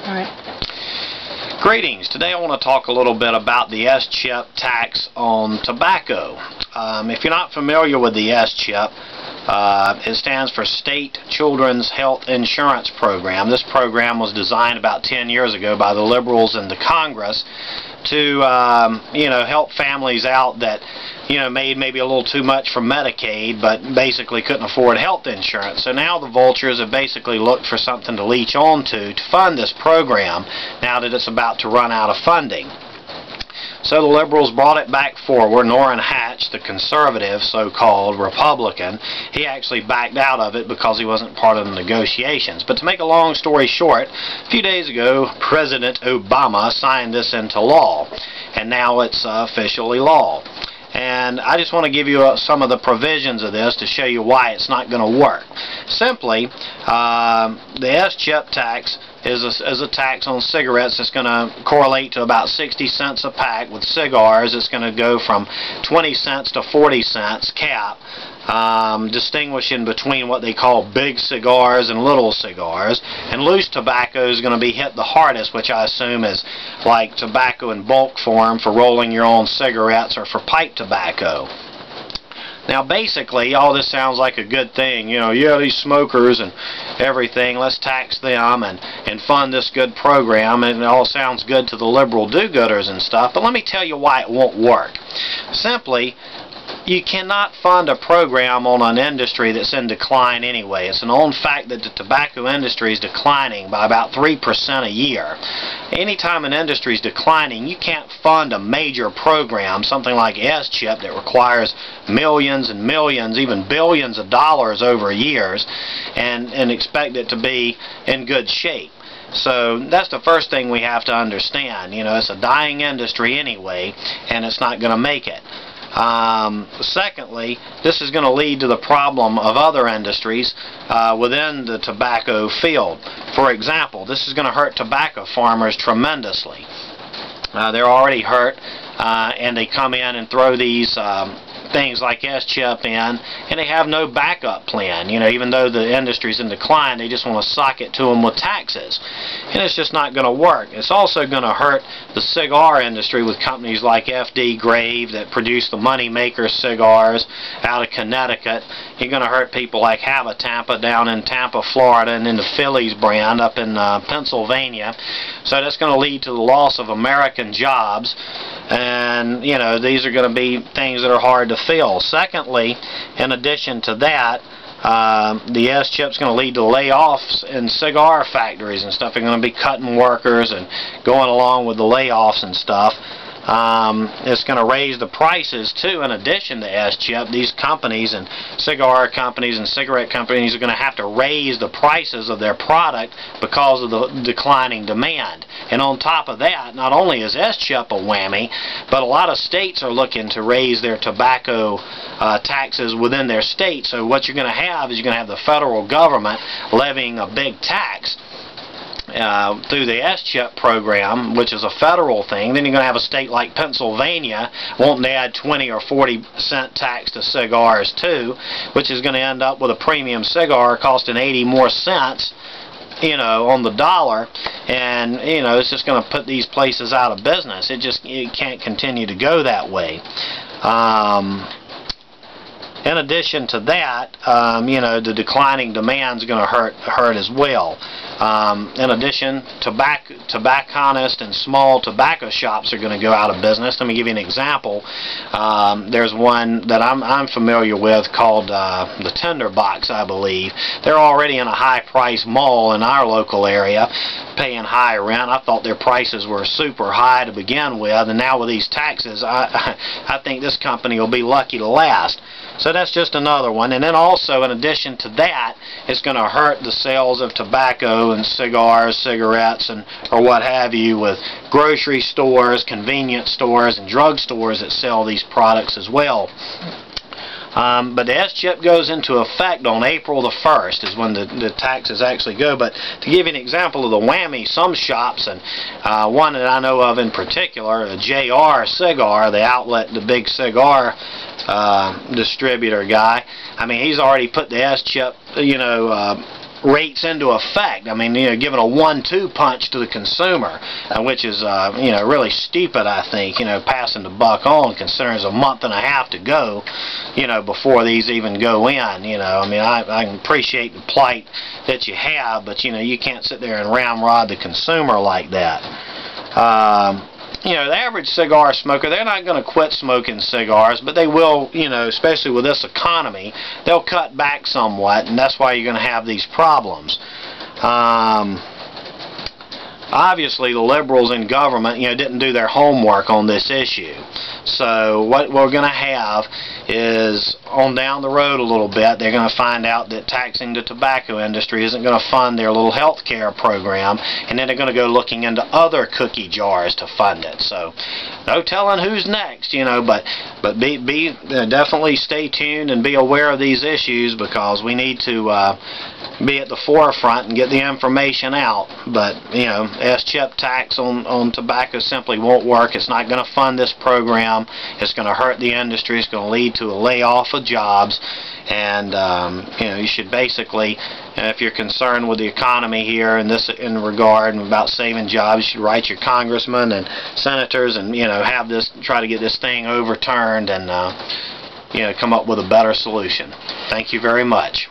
Alright. Greetings. Today I want to talk a little bit about the S-chip tax on tobacco. If you're not familiar with the S-chip, it stands for State Children's Health Insurance Program. This program was designed about 10 years ago by the liberals in the Congress to help families out that made maybe a little too much from Medicaid but basically couldn't afford health insurance. So now the vultures have basically looked for something to leech onto to fund this program now that it's about to run out of funding. So the liberals brought it back forward. Orrin Hatch, the conservative, so-called Republican, he actually backed out of it because he wasn't part of the negotiations. But to make a long story short, a few days ago, President Obama signed this into law, and now it's officially law. And I just want to give you some of the provisions of this to show you why it's not going to work. Simply, the S-chip tax is a tax on cigarettes that's going to correlate to about 60 cents a pack. With cigars, it's going to go from 20 cents to 40 cents cap, distinguishing between what they call big cigars and little cigars. And loose tobacco is going to be hit the hardest, which I assume is like tobacco in bulk form for rolling your own cigarettes or for pipe tobacco. Now basically, all this sounds like a good thing. Yeah, these smokers and everything, let's tax them and fund this good program, and it all sounds good to the liberal do-gooders and stuff, but let me tell you why it won't work. Simply, you cannot fund a program on an industry that's in decline anyway. It's a known fact that the tobacco industry is declining by about 3% a year. Anytime an industry is declining, you can't fund a major program, something like S-chip, that requires millions and millions, even billions of dollars over years, and expect it to be in good shape. So that's the first thing we have to understand. It's a dying industry anyway, and it's not going to make it. Secondly, this is going to lead to the problem of other industries within the tobacco field. For example, this is going to hurt tobacco farmers tremendously. They're already hurt, and they come in and throw these things like S-chip in, and they have no backup plan. Even though the industry's in decline, they just want to sock it to them with taxes, and it's just not going to work. It's also going to hurt the cigar industry with companies like FD Grave that produce the money maker cigars out of Connecticut. You're going to hurt people like Tampa down in Tampa, Florida, and then the Phillies brand up in Pennsylvania. So that's going to lead to the loss of American jobs, and these are going to be things that are hard to fill. Secondly, in addition to that, the S-chip's going to lead to layoffs in cigar factories and stuff. They're going to be cutting workers and going along with the layoffs and stuff. It's going to raise the prices too. In addition to S-chip, these companies and cigar companies and cigarette companies are going to have to raise the prices of their product because of the declining demand. And on top of that, not only is S-chip a whammy, but a lot of states are looking to raise their tobacco taxes within their state. So what you're going to have is you're going to have the federal government levying a big tax through the S-chip program, which is a federal thing. Then you're going to have a state like Pennsylvania wanting to add 20 or 40 cent tax to cigars too, which is going to end up with a premium cigar costing 80 more cents on the dollar, and it's just going to put these places out of business. It can't continue to go that way. In addition to that, the declining demand is going to hurt as well. In addition, tobacconists and small tobacco shops are going to go out of business. Let me give you an example. There's one that I'm familiar with called the Tinderbox, I believe. They're already in a high-price mall in our local area, paying high rent. I thought their prices were super high to begin with, and now with these taxes, I think this company will be lucky to last. So that's just another one. And then also, in addition to that, it's going to hurt the sales of tobacco and cigars, cigarettes, or what have you, with grocery stores, convenience stores, and drug stores that sell these products as well. But the S-chip goes into effect on April the 1st is when the taxes actually go. But to give you an example of the whammy, some shops, and one that I know of in particular, a JR Cigar, the outlet, the big cigar distributor guy, I mean, he's already put the S-chip, rates into effect. I mean, you know, giving a 1-2 punch to the consumer, which is, you know, really stupid, I think, you know, passing the buck on, considering there's a month and a half to go, you know, before these even go in, you know. I mean, I can appreciate the plight that you have, but, you know, you can't sit there and ramrod the consumer like that. You know, the average cigar smoker, they're not going to quit smoking cigars, but they will, you know, especially with this economy, they'll cut back somewhat, and that's why you're going to have these problems. Obviously, the liberals in government, you know, didn't do their homework on this issue. So what we're going to have is, on down the road a little bit, they're going to find out that taxing the tobacco industry isn't going to fund their little health care program, and then they're going to go looking into other cookie jars to fund it. So no telling who's next, you know, but definitely stay tuned and be aware of these issues, because we need to be at the forefront and get the information out. But, you know, S-chip tax on tobacco simply won't work. It's not going to fund this program. It's going to hurt the industry. It's going to lead to a layoff of jobs. And, you know, you should basically, if you're concerned with the economy here in regard and about saving jobs, you should write your congressmen and senators and, you know, try to get this thing overturned and, you know, come up with a better solution. Thank you very much.